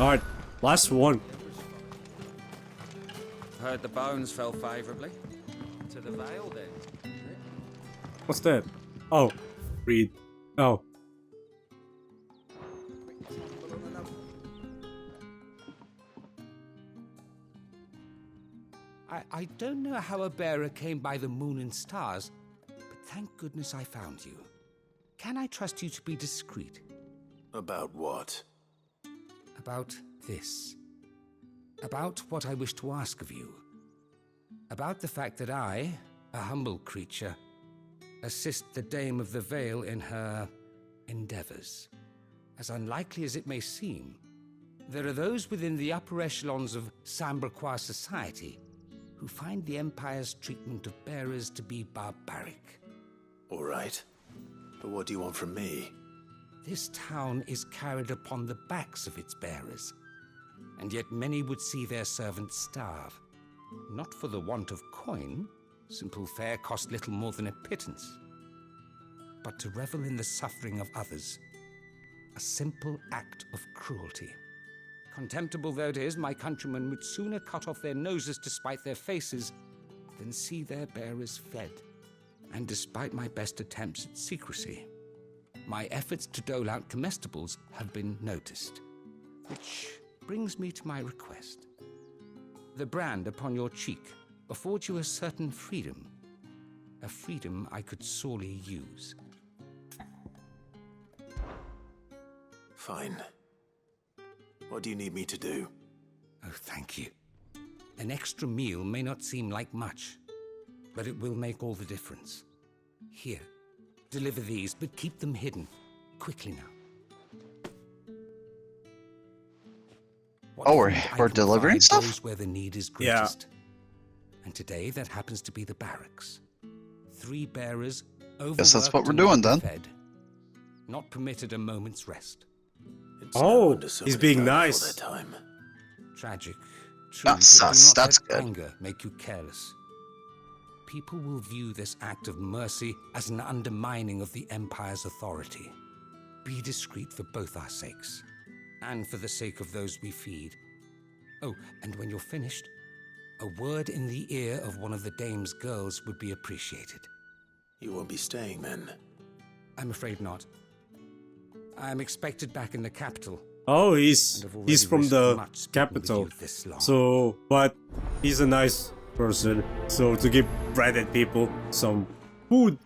Alright, last one. Heard the bones fell favourably. To the Vale, then. What's that? Oh, read. Oh. I don't know how a bearer came by the moon and stars, but thank goodness I found you. Can I trust you to be discreet? About what? About this. About what I wish to ask of you. About the fact that I, a humble creature, assist the Dame of the Vale in her endeavors. As unlikely as it may seem, there are those within the upper echelons of Samberquois society who find the Empire's treatment of bearers to be barbaric. All right. But what do you want from me? This town is carried upon the backs of its bearers, and yet many would see their servants starve. Not for the want of coin, simple fare cost little more than a pittance, but to revel in the suffering of others, a simple act of cruelty. Contemptible though it is, my countrymen would sooner cut off their noses to spite their faces than see their bearers fed. And despite my best attempts at secrecy, my efforts to dole out comestibles have been noticed. Which brings me to my request. The brand upon your cheek affords you a certain freedom. A freedom I could sorely use. Fine. What do you need me to do? Oh, thank you. An extra meal may not seem like much, but it will make all the difference. Here, deliver these, but keep them hidden. Quickly now. Oh, we're delivering stuff? Goes where the need is greatest. And today, that happens to be the barracks. 3 bearers, overworked. Guess that's what we're doing then. Fed, not permitted a moment's rest. Oh, he's being nice. Tragic. True, That's sus. That's good. Anger make you careless. People will view this act of mercy as an undermining of the Empire's authority. Be discreet for both our sakes, and for the sake of those we feed. Oh, and when you're finished, a word in the ear of one of the Dame's girls would be appreciated. You won't be staying then? I'm afraid not. I'm expected back in the capital. Oh, he's from the capital. So, but he's a nice person. So to give branded people some food.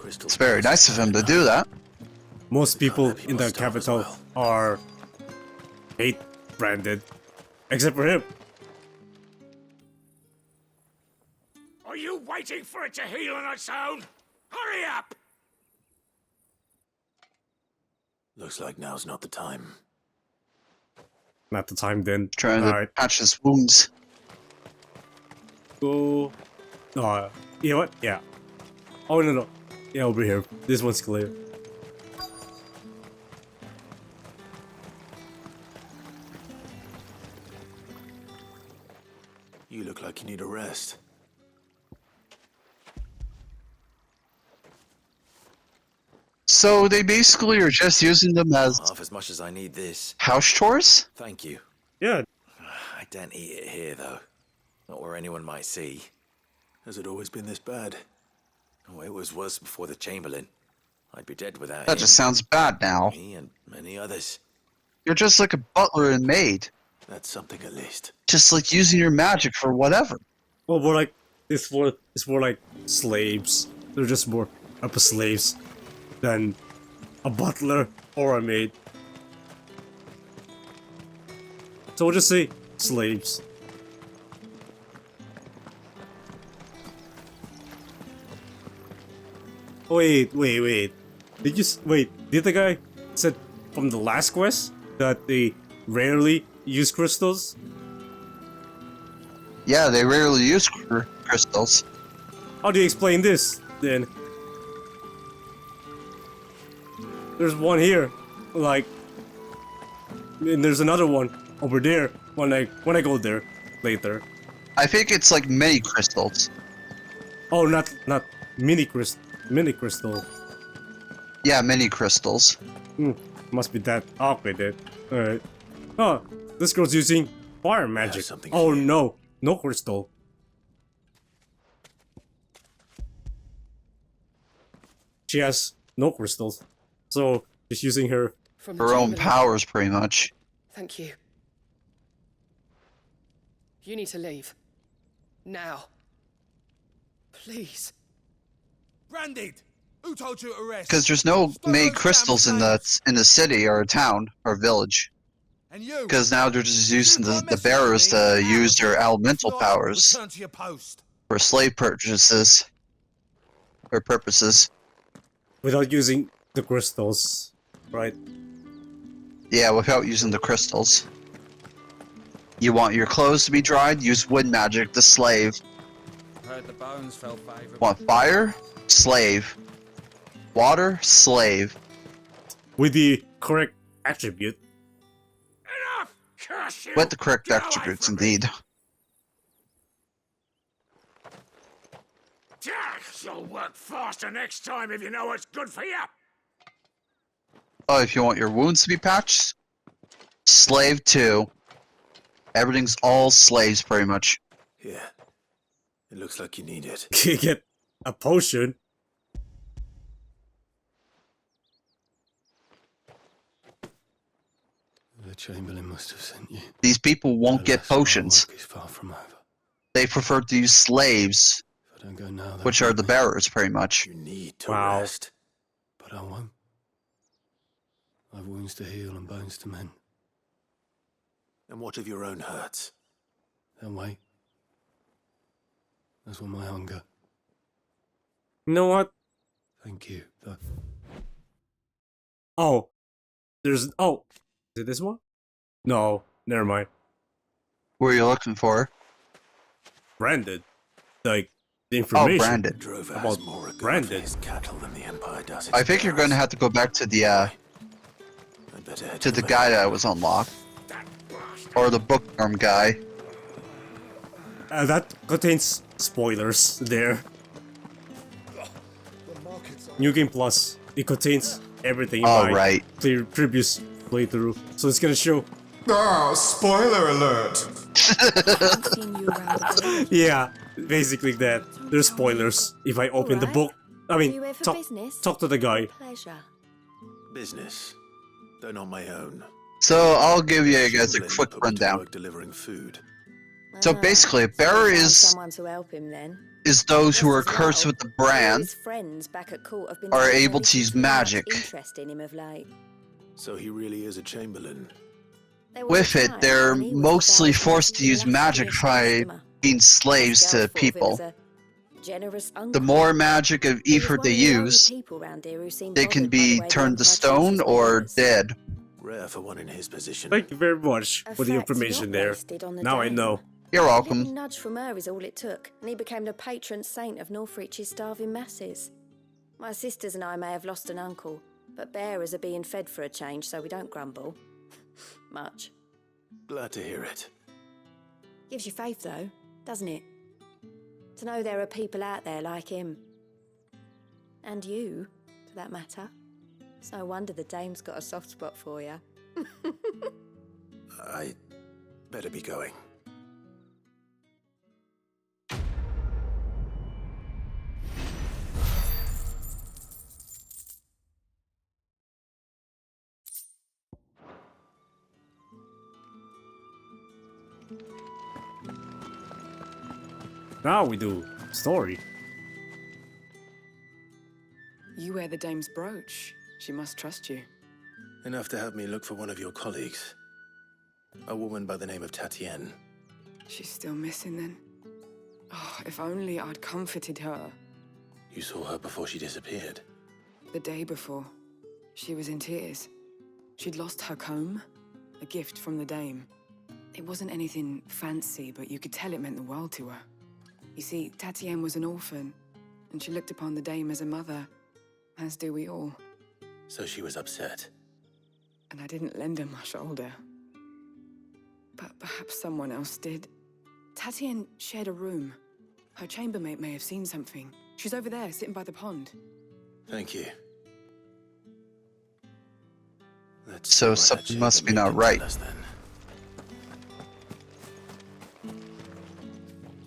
It's very nice of him to do that. Most people in the capital are hate branded, except for him. Are you waiting for it to heal on its own? Hurry up! Looks like now's not the time. Not the time then. Trying to patch his wounds. Go. No, you know what? Yeah. Oh no. Yeah, over here. This one's clear. You look like you need a rest. So they basically are just using them as Half as much as I need this. house chores? Thank you. Yeah. I don't eat it here, though. Not where anyone might see. Has it always been this bad? Oh, it was worse before the Chamberlain. I'd be dead without That him. just sounds bad now. Me and many others. You're just like a butler and maid. That's something at least. Just like using your magic for whatever. Well, more like it's more like slaves. They're just more upper slaves than a butler or a maid. So we'll just say slaves. Wait. Did the guy said from the last quest that they rarely use crystals? Yeah, they rarely use crystals. How do you explain this, then? There's one here, like, and there's another one over there when I go there later. I think it's like mini crystals. Oh, not mini crystal. Yeah, mini crystals. Must be that. Okay, then. Alright. Oh, this girl's using fire magic. something Oh here. no, no crystal. She has no crystals. So she's using her. From the Her own Chamberlain. powers, pretty much. Thank you. You need to leave. Now. Please. Branded! Who told you to arrest? Because there's no Stop made those crystals damn in the city or town or village. And you? Because now they're just using You the can't mess bearers with me. to Out use of their here. elemental If not, powers return to your post. for slave purchases or purposes. Without using the crystals, right? Yeah, without using the crystals. You want your clothes to be dried? Use wood magic, the slave. Heard the bones fell favorably. Want fire? Slave. Water? Slave. With the correct attribute. Enough! Curse you! With the correct Get away attributes, from me. indeed. You'll work faster next time if you know what's good for you. Oh, if you want your wounds to be patched? Slave 2. Everything's all slaves, pretty much. Yeah. It looks like you need it. Get a potion. The Chamberlain must have sent you. These people won't get Alas, my potions. work is far from over. They prefer to use slaves, If I don't go now, they'll which are kill the me. bearers, pretty much. You need to Wow. rest. But I won't. I've wounds to heal and bones to mend. And what of your own hurts? Then wait. As will my hunger. You know what? Thank you, though. Oh. There's. Oh. Is it this one? No. Never mind. What are you looking for? Branded. Like, the Oh, information. branded. Drover About has more regard for branded. his cattle than the Empire does its I think you're going to have to go back to the I'd better head to the over. guy that was unlocked, or the bookworm guy. That contains spoilers there. New Game Plus. It contains everything in Oh, my right. previous playthrough. So it's gonna show. Ah, spoiler alert! Seen you around the village. Yeah, basically that. There's spoilers if I open the Alright. book. I You mean, here for talk, business? talk to the guy. Pleasure. Business, though not my own. So I'll give you guys a Chamberlain quick put me to rundown. work delivering food. So Ah, basically, a so bearer you found is someone to help him then. those who are Just as cursed well, with the all brand. his friends back at court have been are saying able there to isn't use too much magic. interest in him of late. So he really is a Chamberlain. There was a With it, time they're when he was mostly the forced to use last magic finished by customer. being slaves Us to girls thought of him people. as a generous The uncle. more magic of He was ether one they of the only use, people round here who seemed they can bothered by the be way the turned to Empire stone treats its or bearers. dead. Rare for one in his position. Thank you very much A for the fact information not there. wasted on the Now I dame. know. You're A little welcome. nudge from her is all it took, and he became the patron saint of Northreach's starving masses. My sisters and I may have lost an uncle, but bearers are being fed for a change, so we don't grumble. Much. Glad to hear it. Gives you faith, though, doesn't it? To know there are people out there like him. And you, for that matter. It's no wonder the dame's got a soft spot for you. I better be going. Now we do story. You wear the dame's brooch. She must trust you. Enough to help me look for one of your colleagues. A woman by the name of Tatienne. She's still missing then. Oh, if only I'd comforted her. You saw her before she disappeared. The day before, she was in tears. She'd lost her comb, a gift from the dame. It wasn't anything fancy, but you could tell it meant the world to her. You see, Tatienne was an orphan, and she looked upon the dame as a mother, as do we all. So she was upset. And I didn't lend her my shoulder. But perhaps someone else did. Tatienne shared a room. Her chambermaid may have seen something. She's over there, sitting by the pond. Thank you. Let's So see what that something must be Chamberlain not can right. tell us then.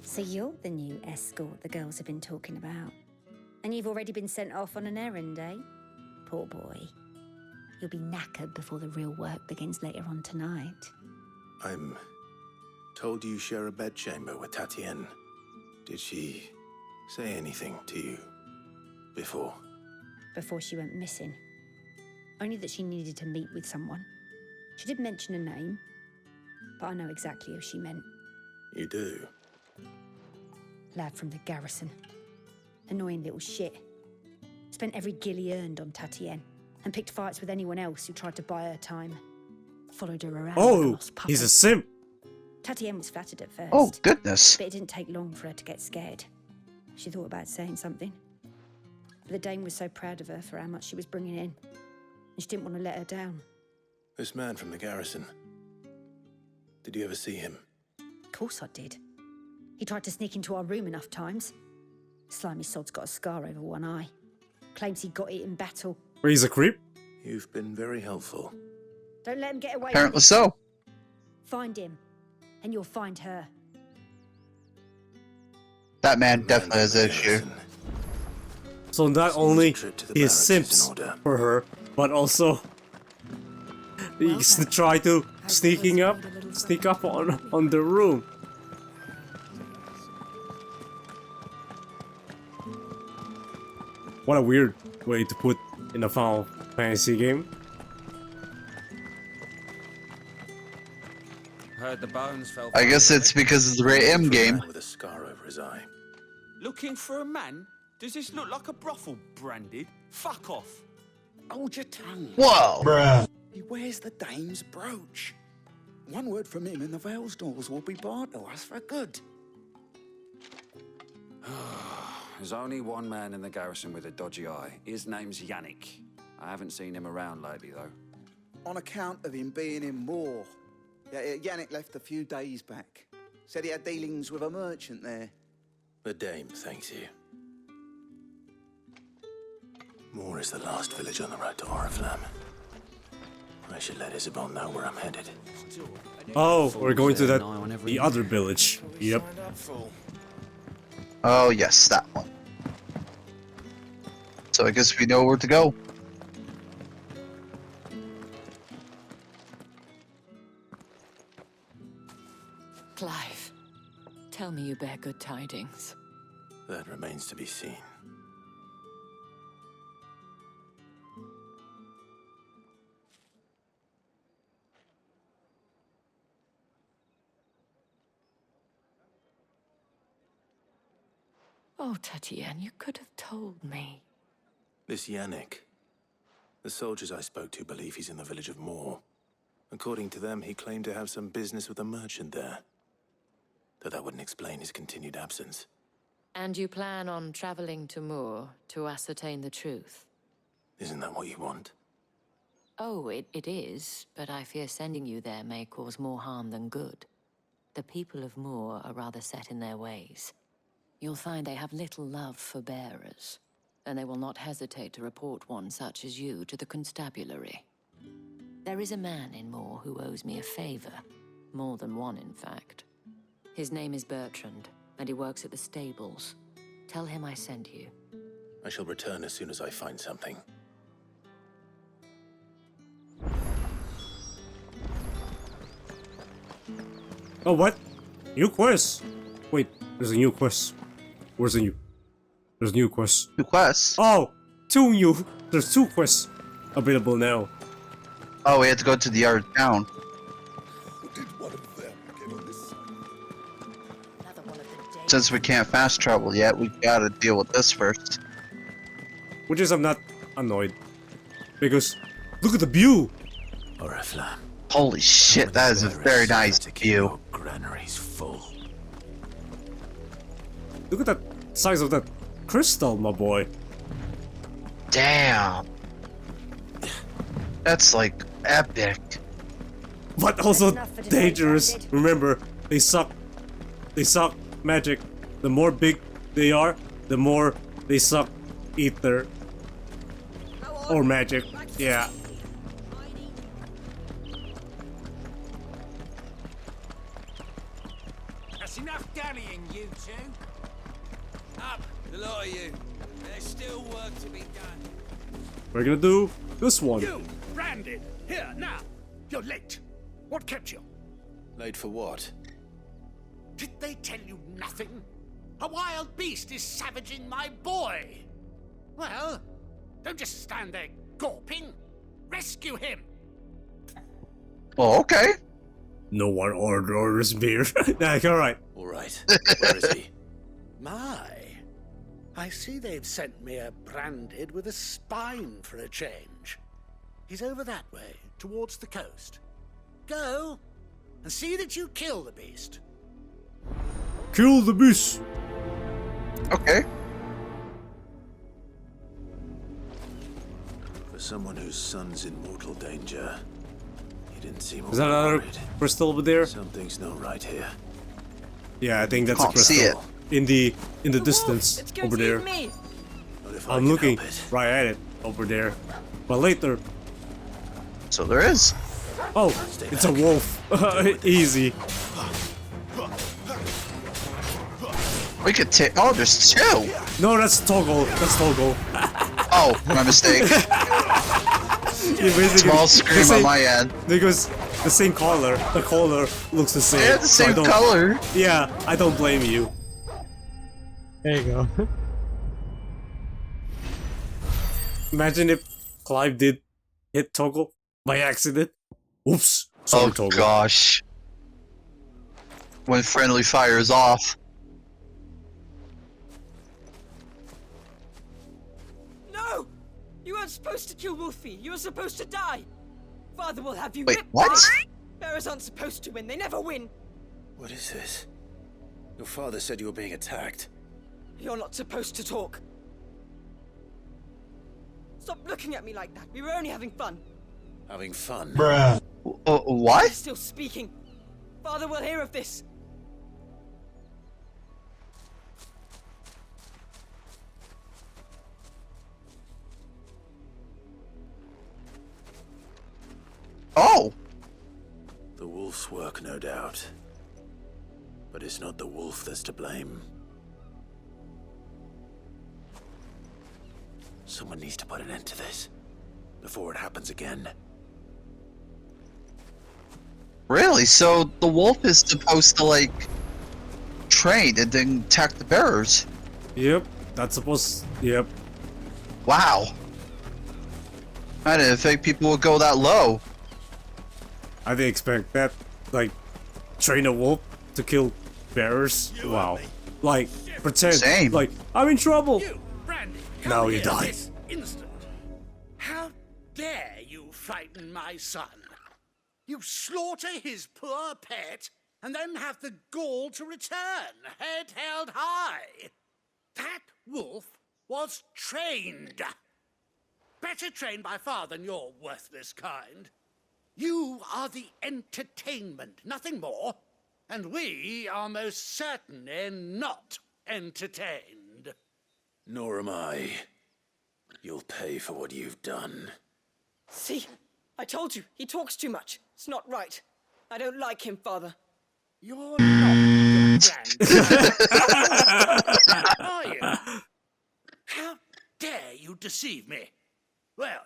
So you're the new escort the girls have been talking about. And you've already been sent off on an errand, eh? Poor boy. You'll be knackered before the real work begins later on tonight. I'm told you share a bedchamber with Tatienne. Did she say anything to you before? Before she went missing. Only that she needed to meet with someone. She did mention a name, but I know exactly who she meant. You do? Lad from the garrison. Annoying little shit. Spent every guil he earned on Tatienne, and picked fights with anyone else who tried to buy her time. Followed her around like a Oh, lost puppy. he's a simp. Tatienne was flattered at first. Oh, goodness. But it didn't take long for her to get scared. She thought about saying something. But the dame was so proud of her for how much she was bringing in. And she didn't want to let her down. This man from the garrison. Did you ever see him? Of course I did. He tried to sneak into our room enough times. Slimy sod's got a scar over one eye. Claims he got it in battle. Where he's a creep? You've been very helpful. Don't let him get away Apparently with it. so. Find him, and you'll find her. That man definitely has an issue. So not only he simps for her, but also he's try to sneak up on the room. What a weird way to put in a Final Fantasy game. Heard the bones fell. I guess it's because it's the Ray M game. With a scar over his eye. Looking for a man? Does this look like a brothel, Branded? Fuck off. Hold your tongue. Whoa! He wears the dame's brooch. One word from him and the Vale's doors will be barred to us for good. There's only one man in the garrison with a dodgy eye. His name's Yannick. I haven't seen him around lately, though. On account of him being in Moore. Yeah, Yannick left a few days back. Said he had dealings with a merchant there. The dame thanks you. Moore is the last village on the road to Oriflamme. I should let Isabel know where I'm headed. Oh, we're going to the other village. Yep. Oh, yes, that one. So I guess we know where to go. Clive, tell me you bear good tidings. That remains to be seen. Oh, Tatienne, you could have told me. This Yannick. The soldiers I spoke to believe he's in the village of Moore. According to them, he claimed to have some business with a merchant there. Though that wouldn't explain his continued absence. And you plan on traveling to Moore to ascertain the truth? Isn't that what you want? Oh, it is, but I fear sending you there may cause more harm than good. The people of Moore are rather set in their ways. You'll find they have little love for bearers, and they will not hesitate to report one such as you to the constabulary. There is a man in Moore who owes me a favor. More than one, in fact. His name is Bertrand, and he works at the stables. Tell him I sent you. I shall return as soon as I find something. Oh, what? New quest? Wait, there's a new quest. Where's the new? There's a new quest. New quests? Oh, there's two quests available now. Oh, we had to go to the other town. Since we can't fast travel yet, we gotta deal with this first. Which is I'm not annoyed. Because look at the view! Oriflamme. Holy shit, that is a very nice view. Granary's full. Look at that size of that crystal, my boy. Damn. That's like epic. But also dangerous. Remember, they suck magic. The more big they are, the more they suck ether. Or magic. Yeah. It's enough dallying, you two. Up, the lot of you. There's still work to be done. We're gonna do this one. You, branded. Here, now. You're late. What kept you? Late for what? Did they tell you nothing? A wild beast is savaging my boy. Well, don't just stand there gawping. Rescue him. Oh, okay. No one orders beer. Nah, alright. All right. Where is he? My. I see they've sent me a branded with a spine for a change. He's over that way, towards the coast. Go, and see that you kill the beast. Kill the beast. Okay. For someone whose son's in mortal danger, he didn't seem Is that another worried. crystal over there? Something's not right here. Yeah, I think that's Can't a crystal. see it. In the distance over there. Not if I I'm can looking help it. right at it over there. But later. So there is. Oh, it's a wolf. Easy. We could take. Oh, there's two. No, that's Toggle. That's Toggle. Oh, my mistake. Small scream on my end. Because the same color. The color looks the same. Yeah, the so I same don't- color. Yeah, I don't blame you. There you go. Imagine if Clive did hit Toggle by accident. Oops. Sorry, Oh Toggle. gosh. When friendly fire is off. No! You weren't supposed to kill Wolfie. You were supposed to die. Father will have you Wait, whipped. what? Bearers aren't supposed to win. They never win. What is this? Your father said you were being attacked. You're not supposed to talk. Stop looking at me like that. We were only having fun. Having fun? Bruh. You're What? still speaking. Father will hear of this. Oh! The wolf's work, no doubt. But it's not the wolf that's to blame. Someone needs to put an end to this before it happens again. Really? So the wolf is supposed to, like, train and then attack the bearers? Yep, that's supposed. Yep. Wow. I didn't think people would go that low. I didn't expect that. Like, train a wolf to kill bearers. Wow. Like, pretend. Same. Like, I'm in trouble. You, Brandy, Now come you here die. this instant. How dare you frighten my son? You slaughter his poor pet and then have the gall to return, head held high. That wolf was trained. Better trained by far than your worthless kind. You are the entertainment, nothing more. And we are most certainly not entertained. Nor am I. You'll pay for what you've done. See? I told you. He talks too much. It's not right. I don't like him, Father. You're not the grand, are you? How dare you deceive me? Well,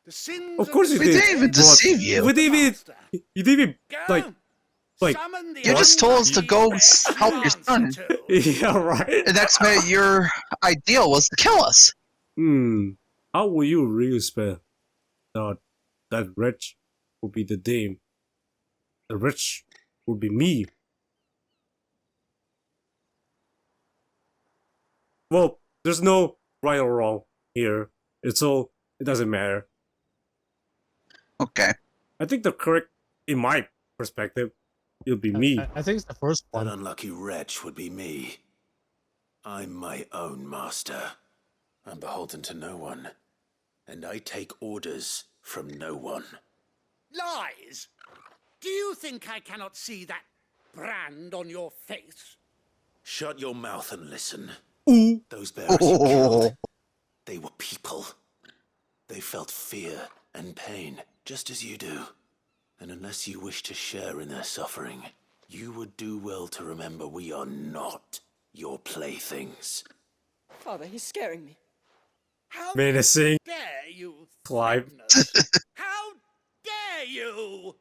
the sins Of course of you We did. didn't even But deceive you. We didn't even. You didn't even. Like. Summon the You just told us to go unlucky help your wretch son. answer to. Yeah, right. The next minute, your ideal was to kill us. How will you really spell that wretch would be the dame? The wretch would be me. Well, there's no right or wrong here. It doesn't matter. Okay. I think the correct, in my perspective, it'll be me. I think it's the first That one. unlucky wretch would be me. I'm my own master. I'm beholden to no one. And I take orders from no one. Lies! Do you think I cannot see that brand on your face? Shut your mouth and listen. Ooh. Those bearers you killed, they were people. They felt fear and pain, just as you do. And unless you wish to share in their suffering, You would do well to remember we are not your playthings. Father, he's scaring me. How Menacing. dare you, Clive. threaten us? How dare you?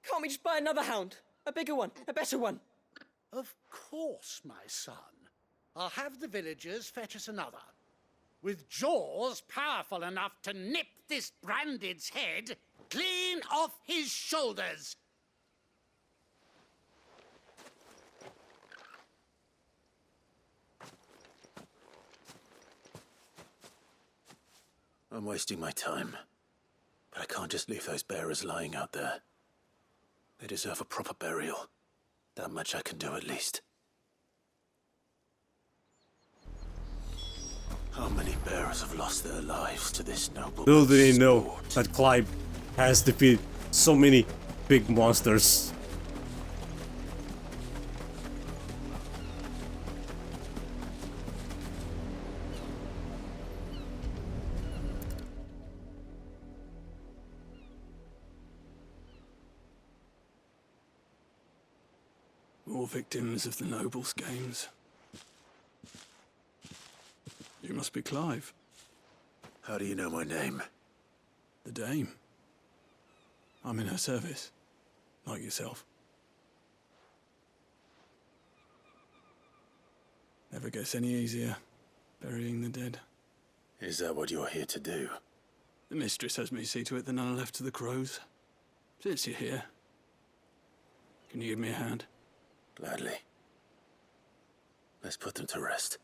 Can't we just buy another hound? A bigger one, a better one. Of course, my son. I'll have the villagers fetch us another. With jaws powerful enough to nip this Branded's head clean off his shoulders. I'm wasting my time. But I can't just leave those bearers lying out there. They deserve a proper burial. That much I can do at least. How many bearers have lost their lives to this noble? Little did they know that Clive has defeated so many big monsters. More victims of the nobles' games. You must be Clive. How do you know my name? The Dame. I'm in her service, like yourself. Never gets any easier, burying the dead. Is that what you're here to do? The mistress has me see to it that none are left to the crows. Since you're here, can you give me a hand? Gladly. Let's put them to rest.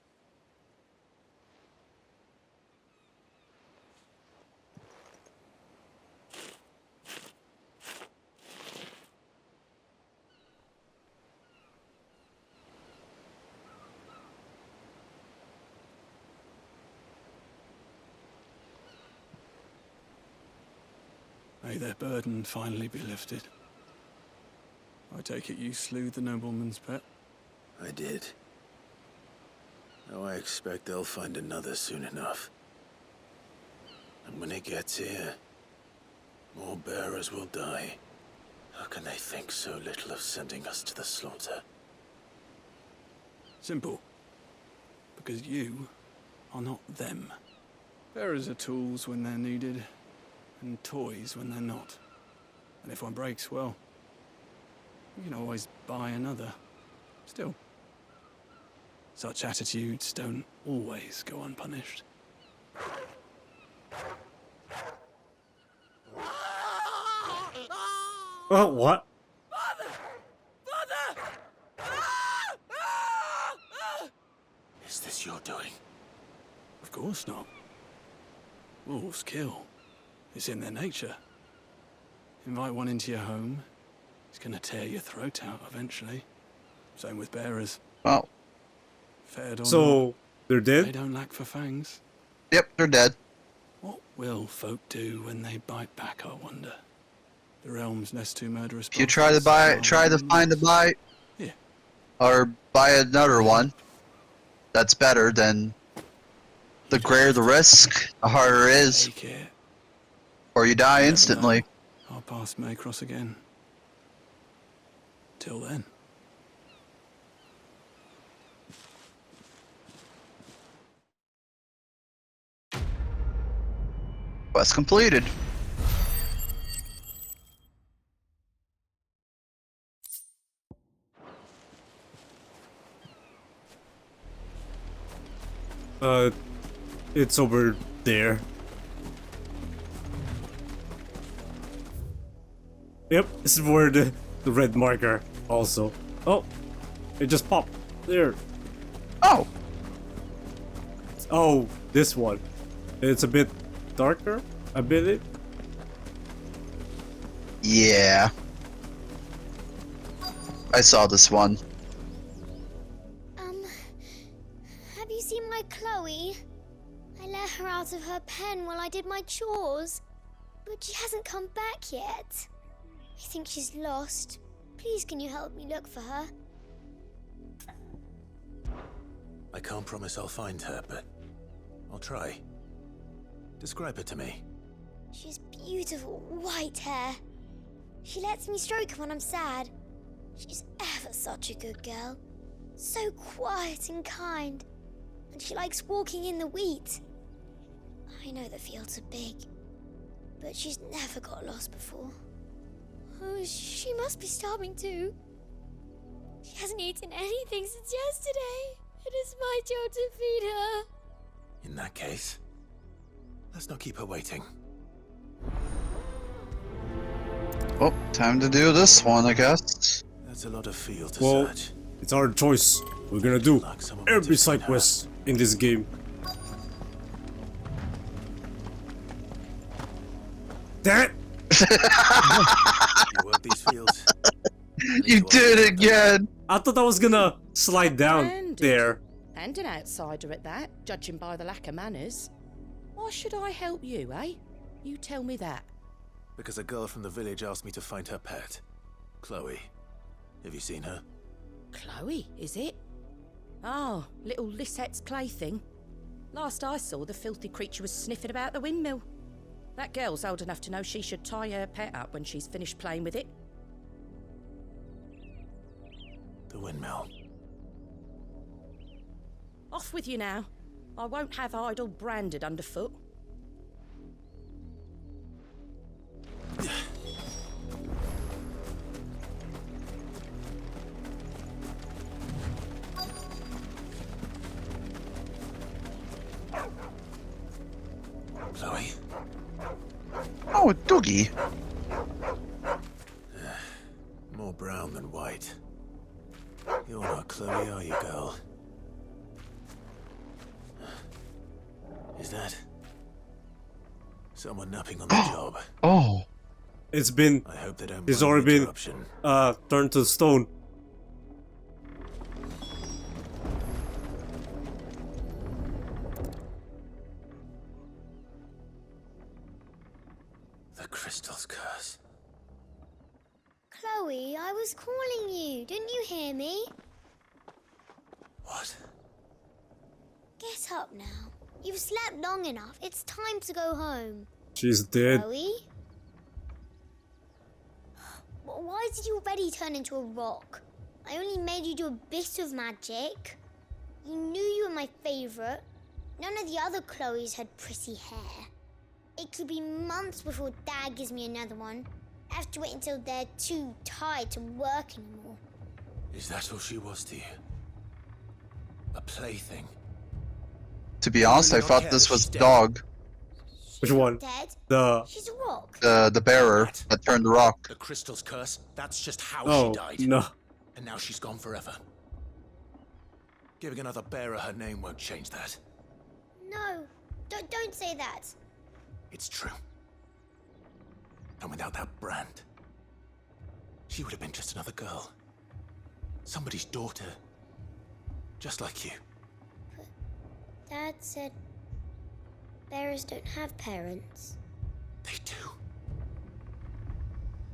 May their burden finally be lifted. I take it you slew the nobleman's pet? I did. Now I expect they'll find another soon enough. And when it gets here, more bearers will die. How can they think so little of sending us to the slaughter? Simple. Because you are not them. Bearers are tools when they're needed, and toys when they're not. And if one breaks, well, you can always buy another. Still, such attitudes don't always go unpunished. Oh, what? Is this your doing? Of course not. Wolves kill. It's in their nature. Invite one into your home, he's gonna tear your throat out eventually. Same with bearers. Oh. Fed or So, not, they're dead? they don't lack for fangs. Yep, they're dead. What will folk do when they bite back, I wonder? The realm's nest too murderous. If you try to find a bite, Yeah. or buy another one, that's better than the greater the risk, the harder it is. Take it. Or you die Never instantly. know. Our paths may cross again. Till then. Quest completed. It's over there. Yep, this is where the red marker also. Oh, it just popped there. Oh. Oh, this one. It's a bit darker, I believe. Yeah. I saw this one. Have you seen my Chloe? I let her out of her pen while I did my chores, but she hasn't come back yet. I think she's lost. Please, can you help me look for her? I can't promise I'll find her, but I'll try. Describe her to me. She has beautiful white hair. She lets me stroke her when I'm sad. She's ever such a good girl. So quiet and kind. And she likes walking in the wheat. I know the fields are big, but she's never got lost before. Oh, she must be starving too. She hasn't eaten anything since yesterday. It is my job to feed her. In that case, let's not keep her waiting. Oh, time to do this one, I guess. That's a lot of field to Well, search. it's our choice. We're gonna do every side quest in this game. That. You work these fields. You did it again! I thought I was gonna slide down there. And an outsider at that, judging by the lack of manners. Why should I help you, eh? You tell me that. Because a girl from the village asked me to find her pet, Chloe. Have you seen her? Chloe, is it? Oh, little Lisette's plaything. Last I saw, the filthy creature was sniffing about the windmill. That girl's old enough to know she should tie her pet up when she's finished playing with it. The windmill. Off with you now. I won't have idle branded underfoot. Chloe? Oh, a doggy. More brown than white. You're not Chloe, are you, girl? Is that someone napping on the job? Oh. It's been. I hope they don't It's mind already the been interruption. turned to stone. The crystal's curse. Chloe, I was calling you. Didn't you hear me? What? Get up now. You've slept long enough. It's time to go home. She's dead. Chloe? Why did you already turn into a rock? I only made you do a bit of magic. You knew you were my favourite. None of the other Chloes had pretty hair. It could be months before Dad gives me another one. I have to wait until they're too tired to work anymore. Is that all she was to you? A plaything? To be honest, I thought this was dog. Which one? Dead? She's a rock. The bearer that turned the rock. The crystal's curse? That's just how Oh, she died. no. And now she's gone forever. Giving another bearer her name won't change that. No, don't say that. It's true. And without that brand, she would have been just another girl. Somebody's daughter. Just like you. Dad said bearers don't have parents. They do.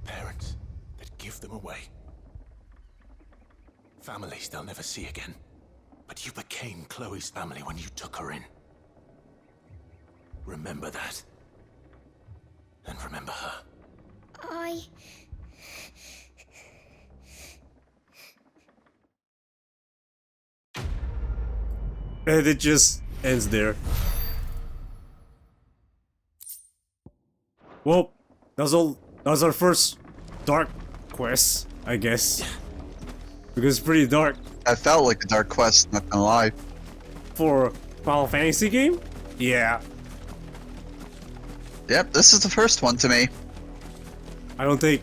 Parents that give them away. Families they'll never see again. But you became Chloe's family when you took her in. Remember that. And remember her. And it just ends there. Well, that's all. That was our first dark quest, I guess. Because it's pretty dark. I felt like a dark quest, not gonna lie. For a Final Fantasy game? Yeah. Yep, this is the first one to me. I don't think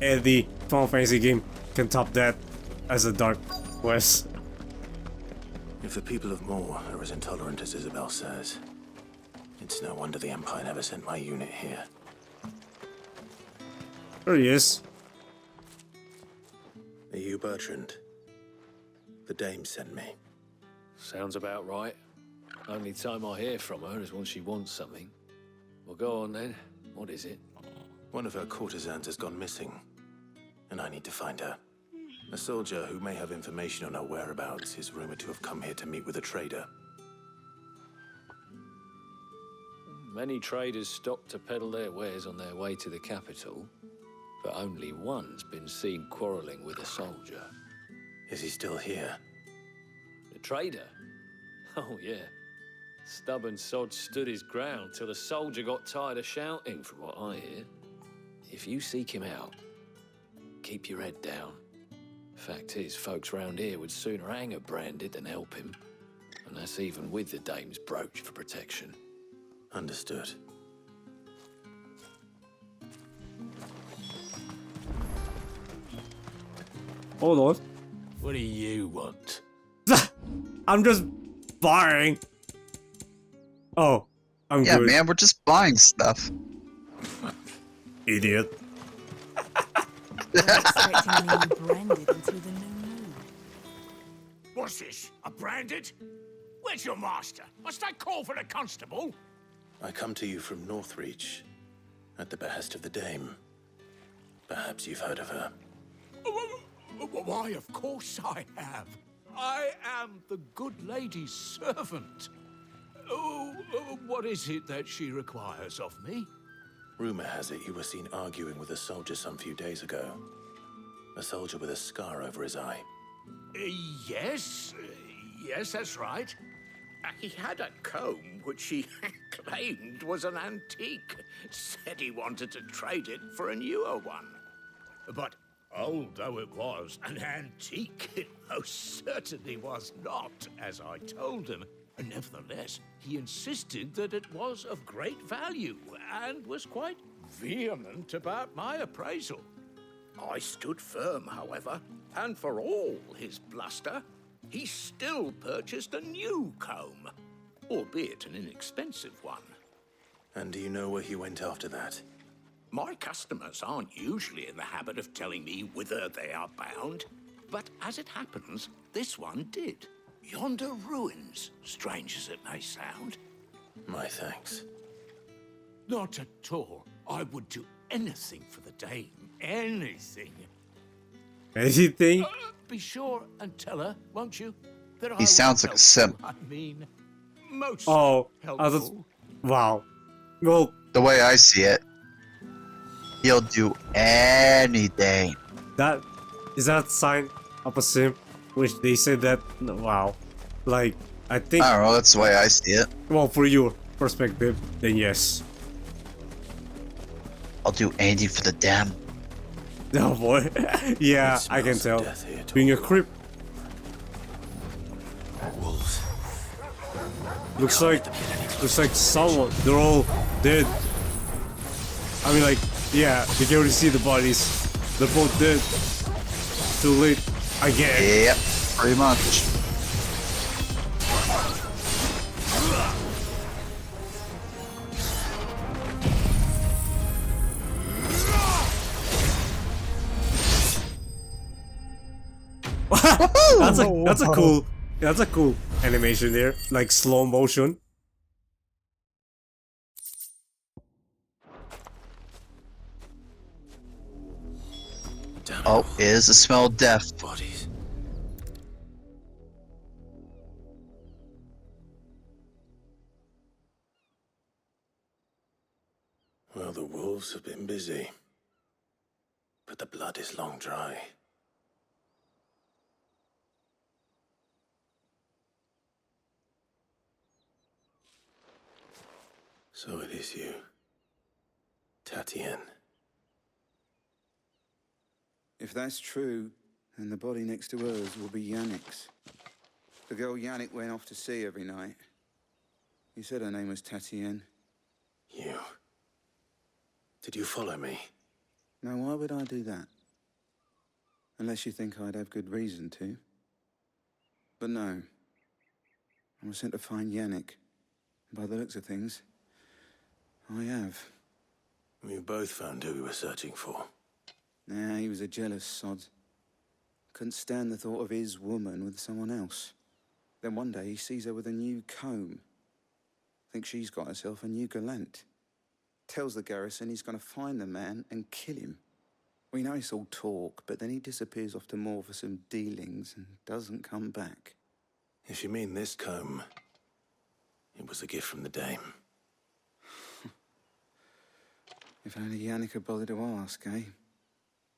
any Final Fantasy game can top that as a dark quest. If the people of Moore are as intolerant as Isabel says, it's no wonder the Empire never sent my unit here. There he is. Are you Bertrand? The dame sent me. Sounds about right. Only time I hear from her is when she wants something. Well, go on then. What is it? One of her courtesans has gone missing, and I need to find her. A soldier who may have information on her whereabouts is rumored to have come here to meet with a trader. Many traders stop to peddle their wares on their way to the capital. but only one's been seen quarrelling with a soldier. Is he still here? The trader? Oh, yeah. Stubborn sod stood his ground till the soldier got tired of shouting, from what I hear. If you seek him out, keep your head down. Fact is, folks round here would sooner hang a branded than help him. And that's even with the dame's brooch for protection. Understood. Hold on. What do you want? I'm just buying. Oh, I'm Yeah, good. man, we're just buying stuff. Idiot. What's this? A branded? Where's your master? Must I call for the constable? I come to you from Northreach, at the behest of the dame. Perhaps you've heard of her. Why, of course I have. I am the good lady's servant. Oh, what is it that she requires of me? Rumor has it you were seen arguing with a soldier some few days ago. A soldier with a scar over his eye. Yes, that's right. He had a comb which he claimed was an antique. Said he wanted to trade it for a newer one. But old though it was, an antique it most certainly was not, as I told him. Nevertheless, he insisted that it was of great value and was quite vehement about my appraisal. I stood firm, however, and for all his bluster, he still purchased a new comb, albeit an inexpensive one. And do you know where he went after that? My customers aren't usually in the habit of telling me whither they are bound, but as it happens, this one did. Yonder ruins, strange as it may sound. My thanks. Not at all. I would do anything for the dame. Anything. Anything? Be sure and tell her, won't you? That He sounds like a simp. I mean, most Oh, helpful. Wow. Well, the way I see it, he'll do anything. that is that sign of a simp, which they said that. No, wow. Like, I think. I don't know. That's the way I see it. Well, for your perspective, then yes. I'll do anything for the dam. Oh boy. Yeah, I can tell. Being a creep. Wolves. Looks like someone. They're all dead. I mean, like, yeah, you can already see the bodies. They're both dead. Too late. Again. Yep, pretty much. that's a cool animation there, like slow motion. Oh, it is the smell of death. Bodies. Well, the wolves have been busy, but the blood is long dry. So it is you, Tatienne. If that's true, then the body next to hers will be Yannick's. The girl Yannick went off to see every night. He said her name was Tatienne. You. Did you follow me? Now, why would I do that? Unless you think I'd have good reason to. But no. I was sent to find Yannick. By the looks of things, I have. We both found who we were searching for. Nah, he was a jealous sod. Couldn't stand the thought of his woman with someone else. Then one day he sees her with a new comb. Thinks she's got herself a new gallant. Tells the garrison he's going to find the man and kill him. We know it's all talk, but then he disappears off to Moore for some dealings and doesn't come back. If you mean this comb, it was a gift from the dame. If only Yannick had bothered to ask, eh?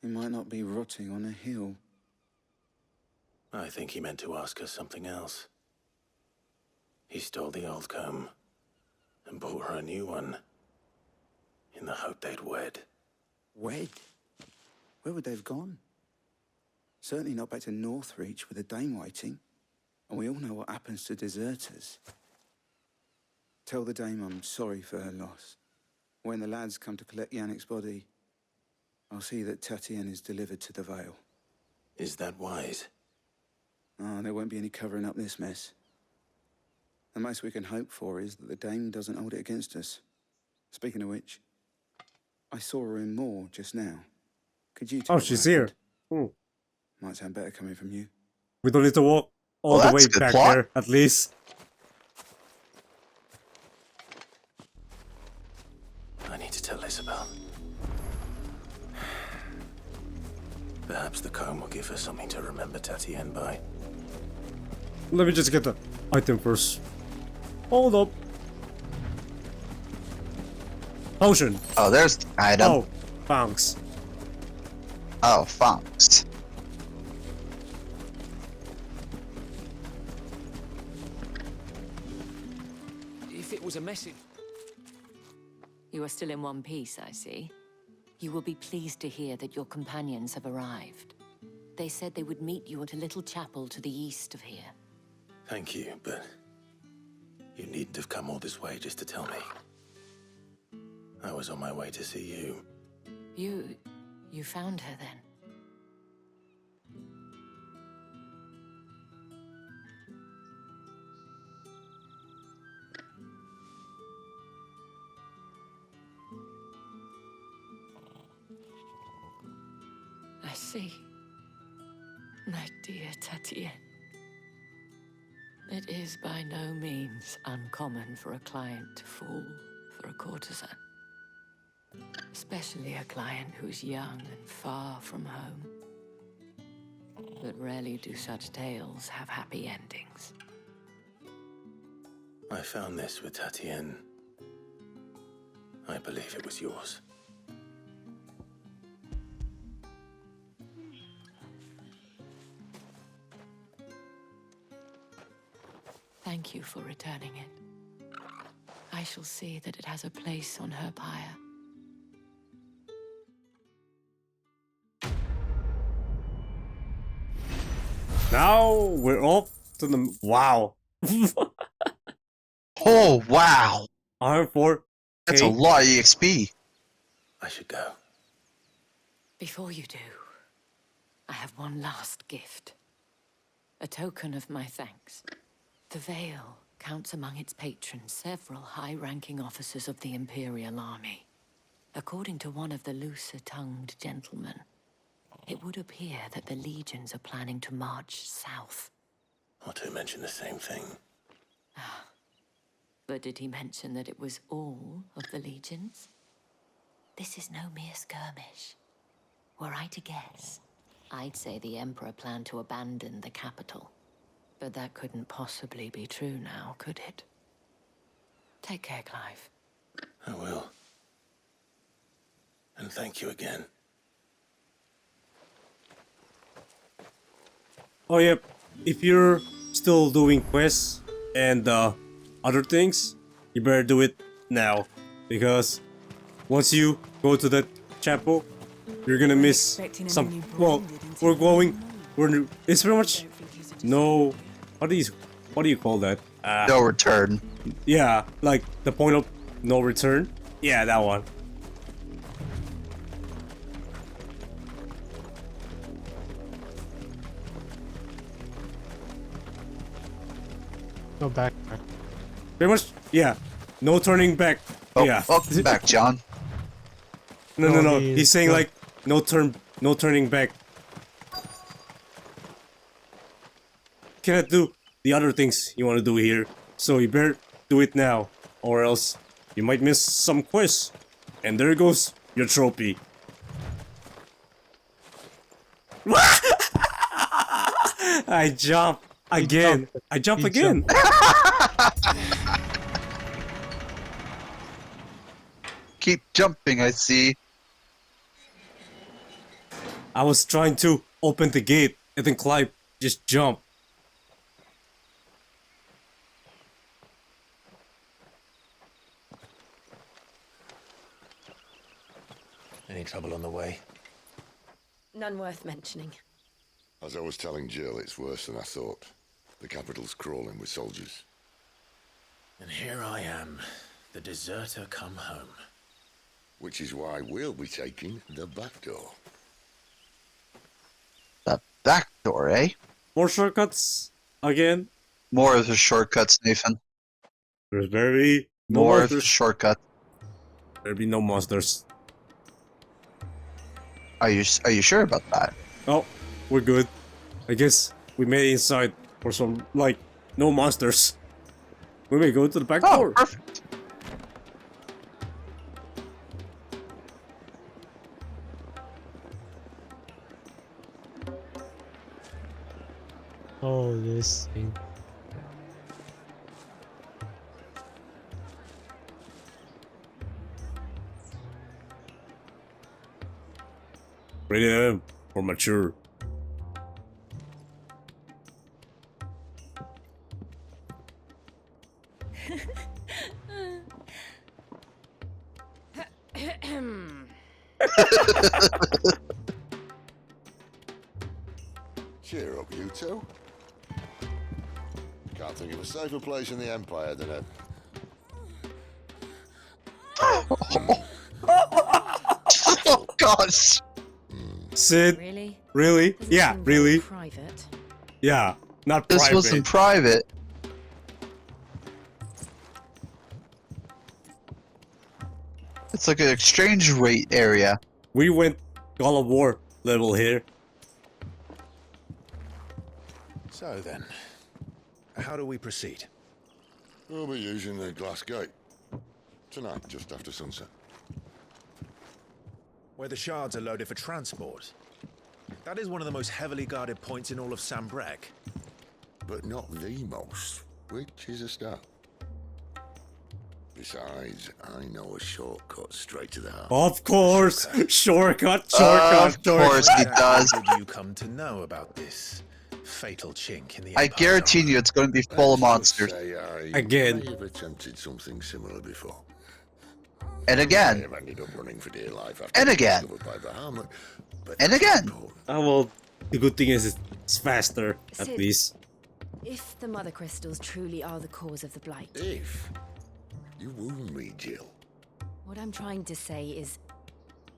He might not be rotting on a hill. I think he meant to ask us something else. He stole the old comb and bought her a new one in the hope they'd wed. Wed? Where would they have gone? Certainly not back to Northreach with a dame waiting. And we all know what happens to deserters. Tell the dame I'm sorry for her loss. When the lads come to collect Yannick's body, I'll see that Tatienne is delivered to the Vale. Is that wise? Oh, there won't be any covering up this mess. The most we can hope for is that the dame doesn't hold it against us. Speaking of which, I saw her in Moore just now. Could you tell Oh, what she's here. happened? Might sound better coming from you. We don't need to walk all the way back there, at least. I need to tell Isabel. Perhaps the comb will give her something to remember Tatienne by. Let me just get the item first. Hold up. Potion. Oh, there's the item. Oh, thanks. Oh, thanks. If it was a message... You are still in one piece, I see. You will be pleased to hear that your companions have arrived. They said they would meet you at a little chapel to the east of here. Thank you, but you needn't have come all this way just to tell me. I was on my way to see you. You found her then? I see. My dear Tatienne. It is by no means uncommon for a client to fall for a courtesan. Especially a client who's young and far from home. But rarely do such tales have happy endings. I found this with Tatienne. I believe it was yours. Thank you for returning it. I shall see that it has a place on her pyre. Now we're off to the... Wow. Oh, wow. 104. That's a lot of EXP. I should go. Before you do, I have one last gift. A token of my thanks. The Vale counts among its patrons several high-ranking officers of the Imperial Army. According to one of the looser-tongued gentlemen, it would appear that the legions are planning to march south. Or to mention the same thing. But did he mention that it was all of the legions? This is no mere skirmish. Were I to guess, I'd say the Emperor planned to abandon the capital. But that couldn't possibly be true now, could it? Take care, Clive. I will. And thank you again. Oh, yep. If you're still doing quests and other things, you better do it now. Because once you go to that chapel, you're gonna miss some... Well, it's pretty much... No... What do you call that? No return. Yeah, like the point of no return. Yeah, that one. Go back. Pretty much, yeah. No turning back. Oh, yeah. Welcome back, John. No. He's saying like no turning back. Cannot do the other things you want to do here, so you better do it now, or else you might miss some quests. And there goes your trophy. I jump again. I jump again. Keep jumping, I see. I was trying to open the gate, and then Clive just jumped. Any trouble on the way? None worth mentioning. As I was telling Jill, it's worse than I thought. The capital's crawling with soldiers. And here I am, the deserter come home. Which is why we'll be taking the back door. The back door, eh? More shortcuts again. More of the shortcuts, Nathan. There's very no More of monsters. the shortcut. There'll be no monsters. Are you sure about that? Oh, we're good. I guess we made it inside for some, like, no monsters. We may go to the back door. Perfect. Oh, this thing. Rated M for mature. Cheer up, you two. Can't think of a safer place in the Empire than a... Oh gosh. Sid. Really? Really? Doesn't Yeah, seem really? very private. Yeah, not This private. wasn't private. It's like an exchange rate area. We went Call of War level here. So then, how do we proceed? We'll be using the glass gate. Tonight, just after sunset. Where the shards are loaded for transport. That is one of the most heavily guarded points in all of Sambrek. But not the most, which is a start. Besides, I know a shortcut straight to the heart. Of course! Shortcut, Of course he does. How did you come to know about this fatal chink in the I Empire? guarantee you it's going to be full of monsters. Again. I have attempted something similar before. And I again. have ended up running for dear life after And being again. discovered by Bahamut, but And again. Oh, well, the good thing is it's faster, at Sid. least. If the mother crystals truly are the cause of the blight. If you wound me, Jill. What I'm trying to say is,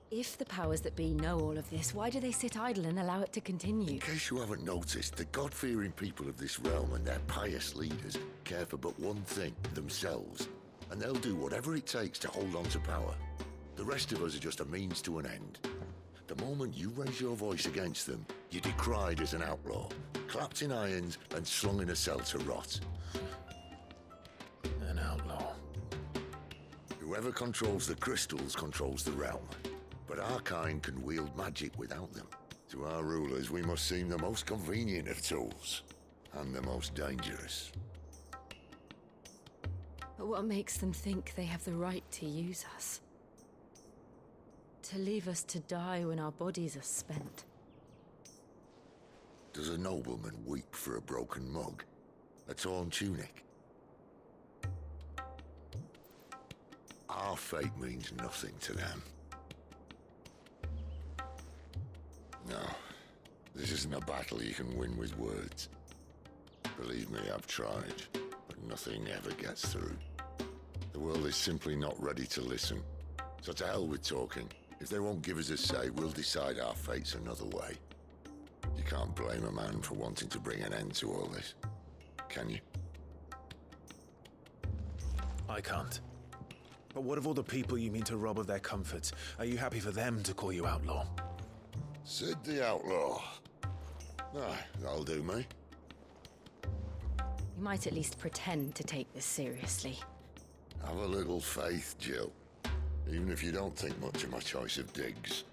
if the powers that be know all of this, why do they sit idle and allow it to continue? In case you haven't noticed, the God-fearing people of this realm and their pious leaders care for but one thing, themselves. And they'll do whatever it takes to hold on to power. The rest of us are just a means to an end. The moment you raise your voice against them, you're decried as an outlaw, clapped in irons and slung in a cell to rot. An outlaw. Whoever controls the crystals controls the realm. But our kind can wield magic without them. To our rulers, we must seem the most convenient of tools. And the most dangerous. But what makes them think they have the right to use us? To leave us to die when our bodies are spent? Does a nobleman weep for a broken mug? A torn tunic? Our fate means nothing to them. No, this isn't a battle you can win with words. Believe me, I've tried, but nothing ever gets through. The world is simply not ready to listen. So to hell with talking. If they won't give us a say, we'll decide our fates another way. You can't blame a man for wanting to bring an end to all this, can you? I can't. But what of all the people you mean to rob of their comforts? Are you happy for them to call you outlaw? Sid the Outlaw. Aye, that'll do me. You might at least pretend to take this seriously. Have a little faith, Jill. Even if you don't think much of my choice of digs.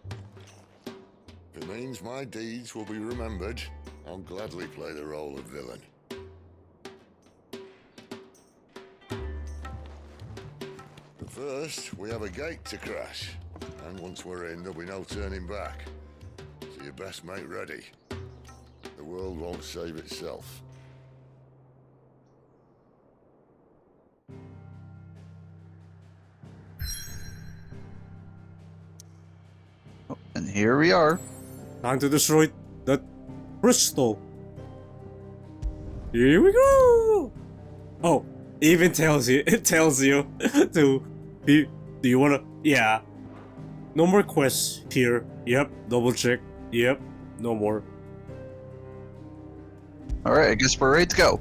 If it means my deeds will be remembered, I'll gladly play the role of villain. But first, we have a gate to crash. And once we're in, there'll be no turning back. So Get your best mate ready. The world won't save itself. And here we are. Time to destroy that crystal. Here we go. Oh, even tells you. It tells you to be. Do you wanna? Yeah. No more quests here. Yep. Double check. Yep. No more. All right. I guess we're ready to go.